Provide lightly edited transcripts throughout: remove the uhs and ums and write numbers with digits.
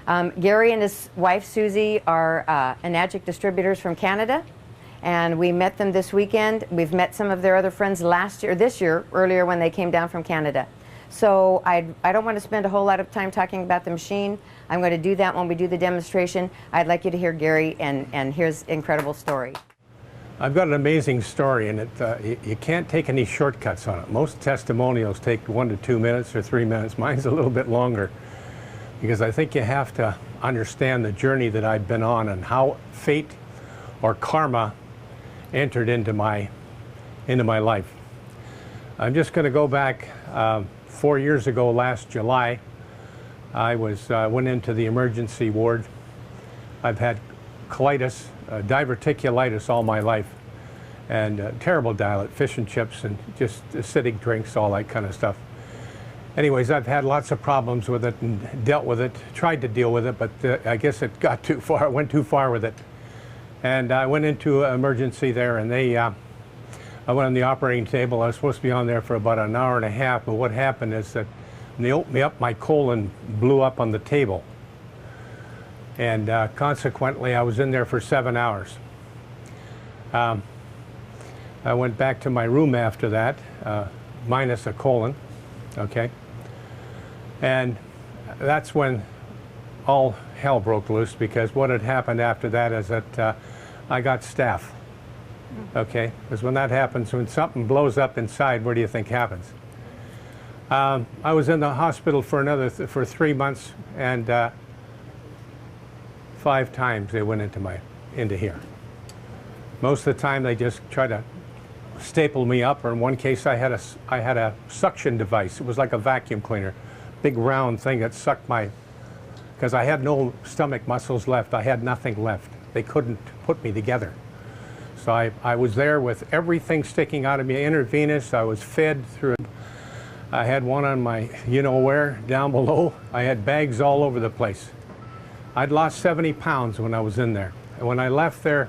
Gary and his wife Susie are Enagic distributors from Canada, and we met them this weekend. We've met some of their other friends this year, earlier when they came down from Canada. So I don't want to spend a whole lot of time talking about the machine. I'm going to do that when we do the demonstration. I'd like you to hear Gary and his incredible story. I've got an amazing story, and you can't take any shortcuts on it. Most testimonials take 1 to 2 minutes or 3 minutes. Mine's a little bit longer, because I think you have to understand the journey that I've been on and how fate or karma entered into my life. I'm just going to go back 4 years ago, last July. I went into the emergency ward. I've had colitis, diverticulitis all my life, and terrible diet, fish and chips and just acidic drinks, all that kind of stuff. Anyways, I've had lots of problems with it and dealt with it, tried to deal with it, but I guess it got too far, went too far with it. And I went into emergency there, and I went on the operating table. I was supposed to be on there for about an hour and a half, but what happened is that when they opened me up, my colon blew up on the table. And consequently, I was in there for 7 hours. I went back to my room after that, minus a colon, okay? And that's when all hell broke loose, because what had happened after that is that I got staph, okay? Because when that happens, when something blows up inside, what do you think happens? I was in the hospital for 3 months, and 5 times they went into here. Most of the time they just try to staple me up, or in one case I had a suction device. It was like a vacuum cleaner, big round thing that sucked because I had no stomach muscles left. I had nothing left. They couldn't put me together. So I was there with everything sticking out of me, intravenous. I was fed through. I had one on my you-know-where down below. I had bags all over the place. I'd lost 70 pounds when I was in there. And when I left there,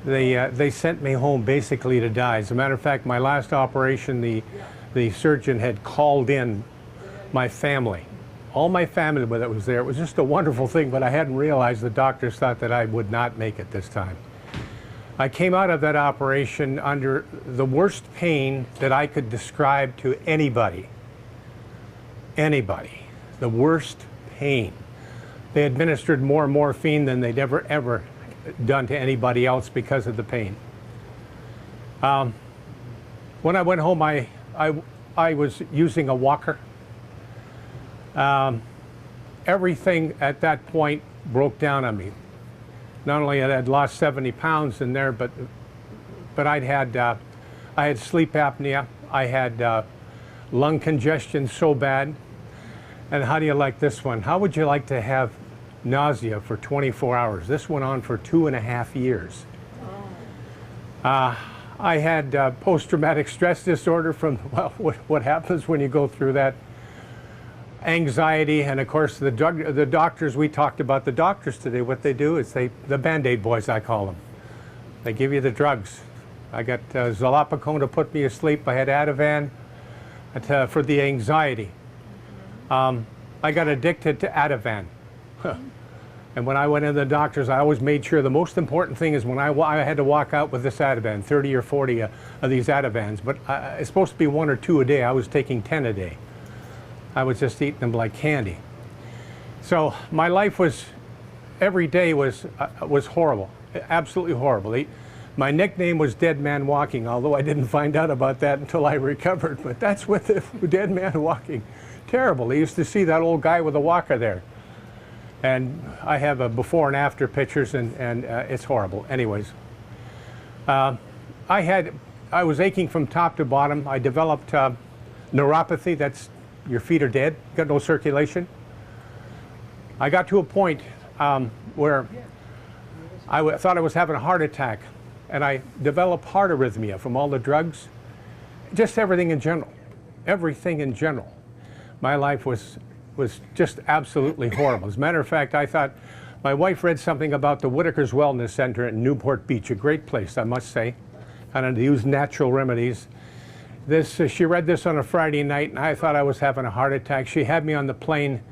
they sent me home basically to die. As a matter of fact, my last operation, the surgeon had called in my family. All my family that was there. It was just a wonderful thing, but I hadn't realized the doctors thought that I would not make it this time. I came out of that operation under the worst pain that I could describe to anybody. Anybody. The worst pain. They administered more morphine than they'd ever done to anybody else because of the pain. When I went home, I was using a walker. Everything at that point broke down on me. Not only had I lost 70 pounds in there, but I had sleep apnea. I had lung congestion so bad. And how do you like this one? How would you like to have nausea for 24 hours? This went on for 2.5 years. I had post-traumatic stress disorder from, well, what happens when you go through that. Anxiety, and of course the doctors, we talked about the doctors today. What they do is the Band-Aid boys, I call them. They give you the drugs. I got Zolapicone to put me asleep. I had Ativan for the anxiety. I got addicted to Ativan. And when I went in the doctors, I always made sure the most important thing is when I had to walk out with this Ativan, 30 or 40 of these Ativans, but it's supposed to be 1 or 2 a day. I was taking 10 a day. I was just eating them like candy. So my life every day was horrible, absolutely horrible. My nickname was Dead Man Walking, although I didn't find out about that until I recovered, but that's what the Dead Man Walking. Terrible. They used to see that old guy with a walker there. And I have a before and after pictures, and it's horrible. Anyways, I was aching from top to bottom. I developed neuropathy. That's your feet are dead, got no circulation. I got to a point where I thought I was having a heart attack, and I developed heart arrhythmia from all the drugs, just everything in general. Everything in general. My life was just absolutely horrible. As a matter of fact, I thought, my wife read something about the Whitaker's Wellness Center in Newport Beach, a great place, I must say, and to use natural remedies. She read this on a Friday night, and I thought I was having a heart attack. She had me on the plane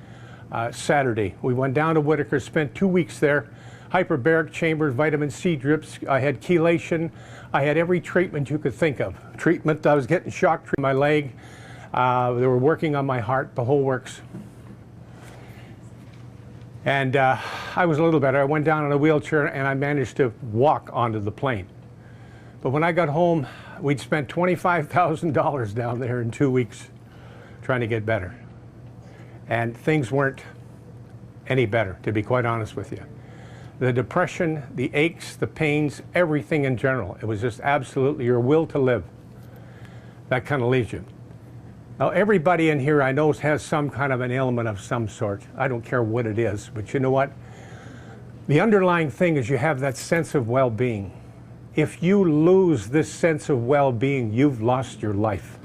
Saturday. We went down to Whitaker, spent 2 weeks there. Hyperbaric chambers, vitamin C drips. I had chelation. I had every treatment you could think of. I was getting shock treatment in my leg. They were working on my heart, the whole works. And I was a little better. I went down in a wheelchair and I managed to walk onto the plane. But when I got home, we'd spent $25,000 down there in 2 weeks trying to get better. And things weren't any better, to be quite honest with you. The depression, the aches, the pains, everything in general. It was just absolutely your will to live. That kind of leaves you. Now, everybody in here I know has some kind of an ailment of some sort. I don't care what it is, but you know what? The underlying thing is you have that sense of well-being. If you lose this sense of well-being, you've lost your life.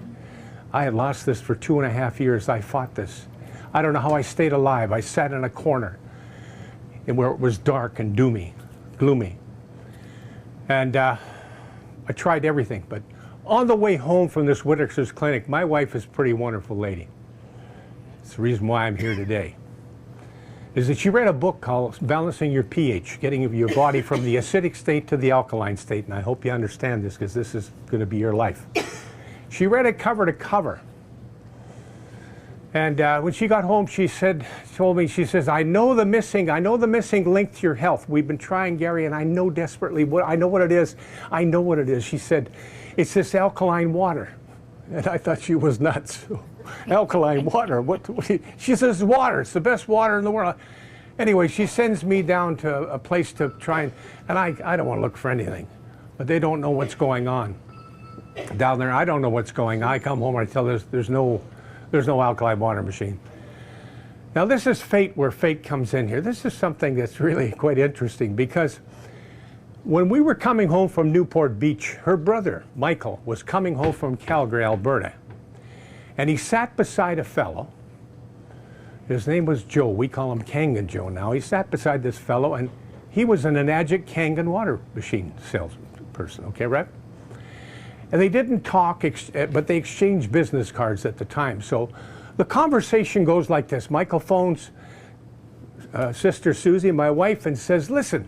I had lost this for 2.5 years. I fought this. I don't know how I stayed alive. I sat in a corner where it was dark and gloomy. And I tried everything. But on the way home from this Whitaker's clinic, my wife is a pretty wonderful lady. It's the reason why I'm here today. Is that she read a book called Balancing Your pH, getting your body from the acidic state to the alkaline state. And I hope you understand this because this is going to be your life. She read it cover to cover. And when she got home, she told me, she says, I know the missing link to your health. We've been trying, Gary, and I know desperately I know what it is. I know what it is. She said, it's this alkaline water. And I thought she was nuts. Alkaline water? She says, water. It's the best water in the world. Anyway, she sends me down to a place to try and I don't want to look for anything. But they don't know what's going on down there. I don't know what's going on. I come home and I tell her there's no alkaline water machine. Now this is fate, where fate comes in here. This is something that's really quite interesting because when we were coming home from Newport Beach, her brother, Michael, was coming home from Calgary, Alberta. And he sat beside a fellow. His name was Joe. We call him Kangen Joe now. He sat beside this fellow, and he was an Enagic Kangen water machine salesperson, okay, right? And they didn't talk, but they exchanged business cards at the time. So the conversation goes like this. Michael phones Sister Susie, my wife, and says, listen,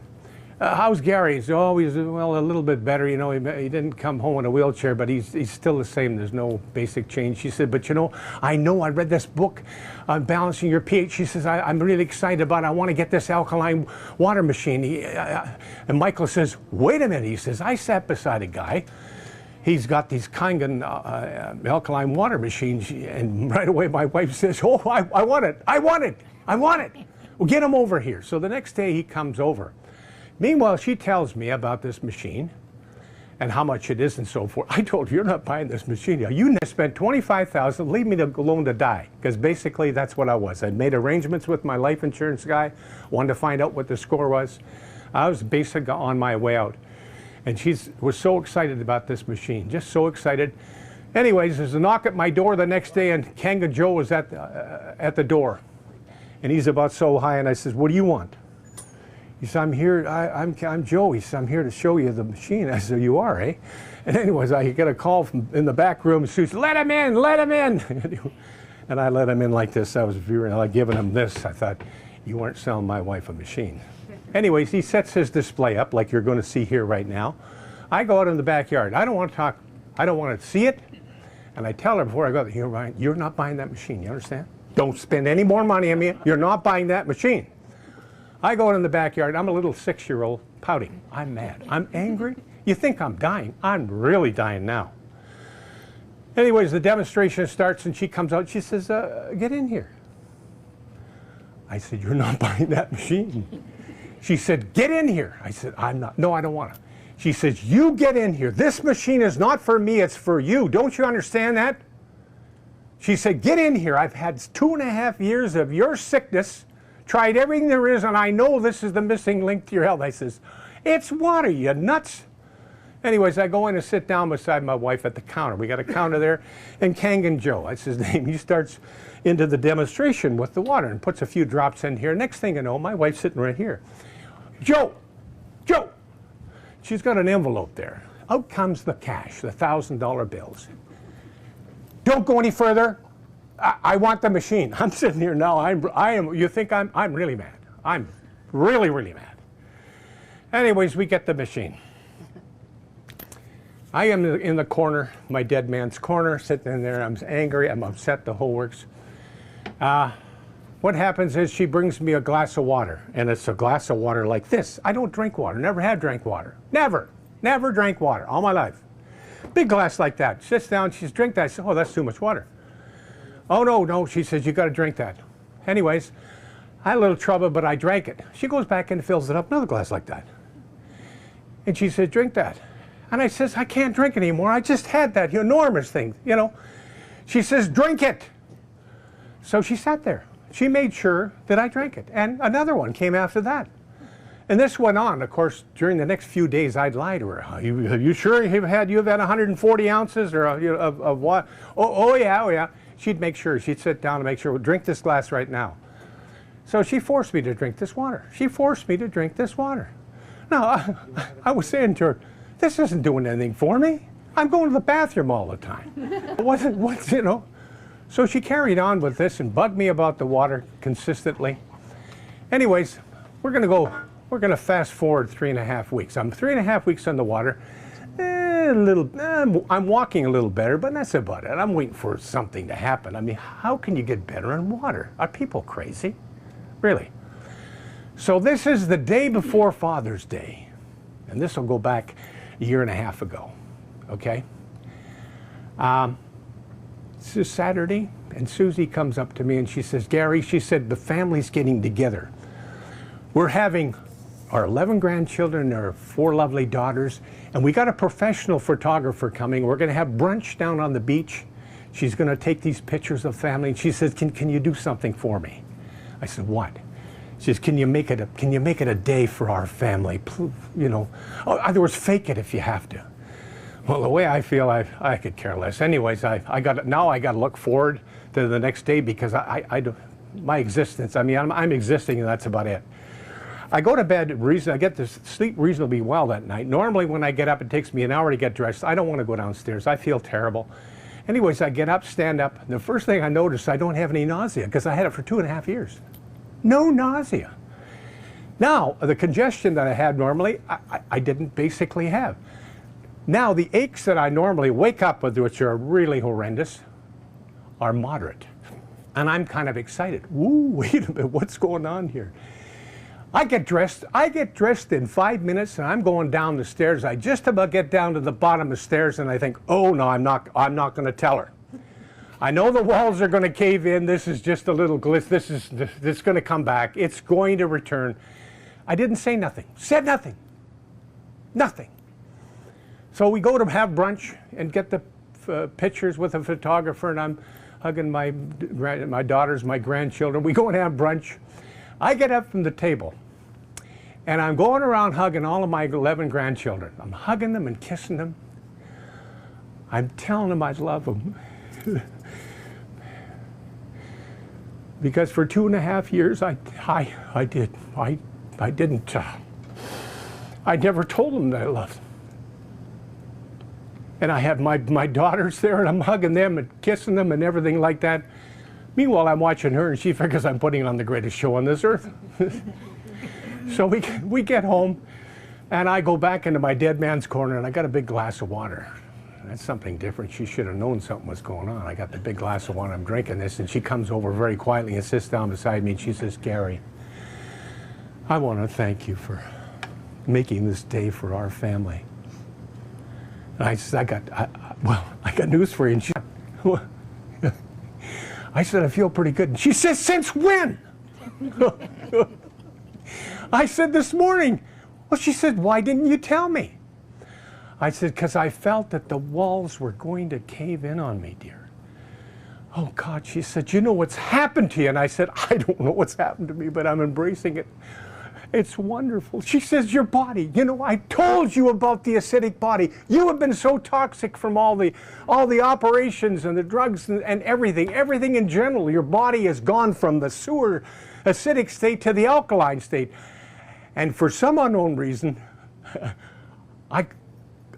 how's Gary? He's always, well, a little bit better. You know, he didn't come home in a wheelchair, but he's still the same. There's no basic change. She said, but you know I read this book on balancing your pH. She says, I'm really excited about it. I want to get this alkaline water machine. And Michael says, wait a minute. He says, I sat beside a guy. He's got these Kangen alkaline water machines. And right away my wife says, oh, I want it. I want it. I want it. Well, get him over here. So the next day he comes over. Meanwhile, she tells me about this machine and how much it is and so forth. I told her, you're not buying this machine. You spent $25,000, leave me alone to die. Because basically that's what I was. I'd made arrangements with my life insurance guy, wanted to find out what the score was. I was basically on my way out. And she was so excited about this machine, just so excited. Anyways, there's a knock at my door the next day, and Kangen Joe was at the door. And he's about so high, and I says, what do you want? He said, I'm here, I'm Joe. He said, I'm here to show you the machine. I said, you are, eh? And anyways, I get a call from in the back room. Sue said, let him in, let him in. And I let him in like this. I was giving him this. I thought, you weren't selling my wife a machine. Anyways, he sets his display up like you're going to see here right now. I go out in the backyard. I don't want to talk. I don't want to see it. And I tell her before I go, you're not buying that machine. You understand? Don't spend any more money on me. You're not buying that machine. I go out in the backyard. I'm a little 6-year-old pouting. I'm mad. I'm angry. You think I'm dying. I'm really dying now. Anyways, the demonstration starts and she comes out. She says, get in here. I said, you're not buying that machine. She said, get in here. I said, I'm not. No, I don't want to. She says, you get in here. This machine is not for me. It's for you. Don't you understand that? She said, get in here. I've had 2.5 years of your sickness. Tried everything there is, and I know this is the missing link to your health. I says, it's water, you nuts. Anyways, I go in and sit down beside my wife at the counter. We got a counter there, and Kangen Joe, that's his name, he starts into the demonstration with the water and puts a few drops in here. Next thing you know, my wife's sitting right here. Joe, she's got an envelope there. Out comes the cash, the $1,000 bills. Don't go any further. I want the machine. I'm sitting here now. You think I'm really mad. I'm really, really mad. Anyways, we get the machine. I am in the corner, my dead man's corner, sitting in there. I'm angry. I'm upset, the whole works. What happens is she brings me a glass of water, and it's a glass of water like this. I don't drink water. Never have drank water. Never. Never drank water all my life. Big glass like that. Sits down. She says, drink that. I said, oh, that's too much water. Oh, no. She says, you got to drink that. Anyways, I had a little trouble, but I drank it. She goes back and fills it up, another glass like that. And she said, drink that. And I says, I can't drink anymore. I just had that enormous thing, you know. She says, drink it. So she sat there. She made sure that I drank it. And another one came after that. And this went on. Of course, during the next few days, I'd lie to her. Have you sure you've had 140 ounces or of what? Oh, yeah. She'd make sure. She'd sit down and make sure, drink this glass right now. So she forced me to drink this water. Now, I was saying to her, this isn't doing anything for me. I'm going to the bathroom all the time. You know? So she carried on with this and bugged me about the water consistently. Anyways, we're going to fast forward 3.5 weeks. I'm 3.5 weeks on the water. I'm walking a little better, but that's about it. I'm waiting for something to happen. I mean, how can you get better in water? Are people crazy? Really? So this is the day before Father's Day. And this will go back a year and a half ago. Okay? This is Saturday, and Susie comes up to me and she says, Gary, she said, the family's getting together. We're having our 11 grandchildren, our 4 lovely daughters, and we got a professional photographer coming. We're going to have brunch down on the beach. She's going to take these pictures of family. And she says, can you do something for me? I said, what? She says, can you make it a day for our family? You know, in other words, fake it if you have to. Well, the way I feel, I could care less. Anyways, I got to look forward to the next day because my existence. I mean, I'm existing, and that's about it. I go to bed. I get to sleep reasonably well that night. Normally, when I get up, it takes me an hour to get dressed. I don't want to go downstairs. I feel terrible. Anyways, I get up, stand up. And the first thing I notice, I don't have any nausea because I had it for 2.5 years. No nausea. Now, the congestion that I had normally, I didn't basically have. Now, the aches that I normally wake up with, which are really horrendous, are moderate. And I'm kind of excited. Ooh, wait a minute, what's going on here? I get dressed in 5 minutes, and I'm going down the stairs. I just about get down to the bottom of the stairs, and I think, oh no, I'm not going to tell her. I know the walls are going to cave in. This is just a little glitch. This is going to come back. It's going to return. I didn't say nothing. Said nothing. Nothing. So we go to have brunch and get the pictures with a photographer, and I'm hugging my daughters, my grandchildren. We go and have brunch. I get up from the table, and I'm going around hugging all of my 11 grandchildren. I'm hugging them and kissing them. I'm telling them I love them. Because for 2.5 years, I never told them that I loved them. And I have my daughters there, and I'm hugging them and kissing them and everything like that. Meanwhile, I'm watching her, and she figures I'm putting on the greatest show on this earth. So we get home, and I go back into my dead man's corner, and I got a big glass of water. That's something different. She should have known something was going on. I got the big glass of water. I'm drinking this, and she comes over very quietly and sits down beside me, and she says, Gary, I want to thank you for making this day for our family. And I said, I got news for you. And she, I said, I feel pretty good. And she says, since when? I said, this morning. Well, she said, why didn't you tell me? I said, because I felt that the walls were going to cave in on me, dear. Oh, God, she said, you know what's happened to you? And I said, I don't know what's happened to me, but I'm embracing it. It's wonderful. She says, your body, you know, I told you about the acidic body. You have been so toxic from all the operations and the drugs and everything in general. Your body has gone from the sewer acidic state to the alkaline state. And for some unknown reason, I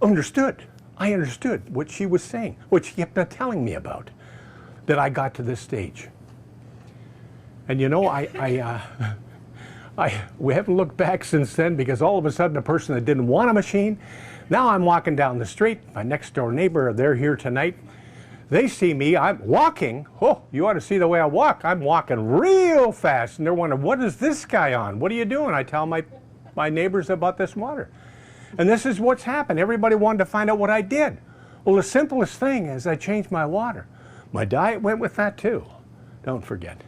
understood what she was saying, what she kept telling me about. that I got to this stage. And you know, we haven't looked back since then, because all of a sudden a person that didn't want a machine, now I'm walking down the street, my next door neighbor, they're here tonight. They see me, I'm walking, oh, you ought to see the way I walk. I'm walking real fast, and they're wondering, what is this guy on? What are you doing? I tell my neighbors about this water. And this is what's happened. Everybody wanted to find out what I did. Well, the simplest thing is I changed my water. My diet went with that too, don't forget.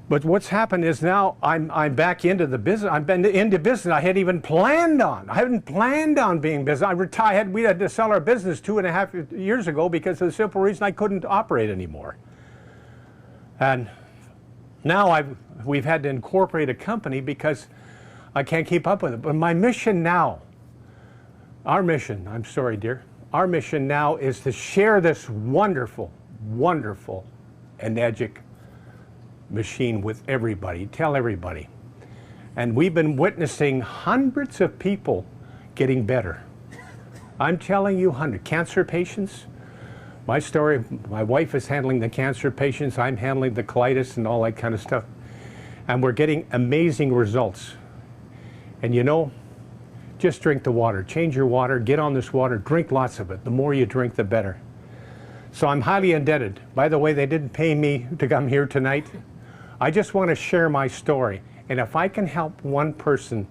But what's happened is now I'm back into the business. I've been into business I hadn't even planned on. I hadn't planned on being business. I retired. We had to sell our business 2.5 years ago because of the simple reason I couldn't operate anymore. And now we've had to incorporate a company because I can't keep up with it. But my mission now, our mission, I'm sorry, dear, our mission now is to share this wonderful, wonderful Enagic machine with everybody, tell everybody. And we've been witnessing hundreds of people getting better. I'm telling you, cancer patients. My story, my wife is handling the cancer patients, I'm handling the colitis and all that kind of stuff. And we're getting amazing results. And you know, just drink the water. Change your water, get on this water, drink lots of it. The more you drink, the better. So I'm highly indebted. By the way, they didn't pay me to come here tonight. I just want to share my story. And if I can help one person,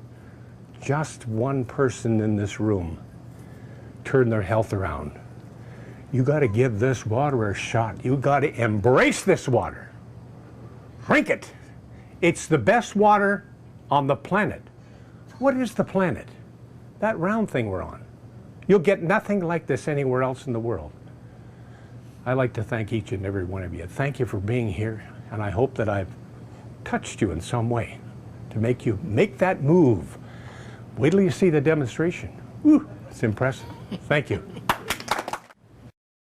just one person in this room, turn their health around, you got to give this water a shot. You got to embrace this water. Drink it. It's the best water on the planet. What is the planet? That round thing we're on. You'll get nothing like this anywhere else in the world. I'd like to thank each and every one of you. Thank you for being here, and I hope that I've touched you in some way to make you make that move. Wait till you see the demonstration. Woo, it's impressive. Thank you.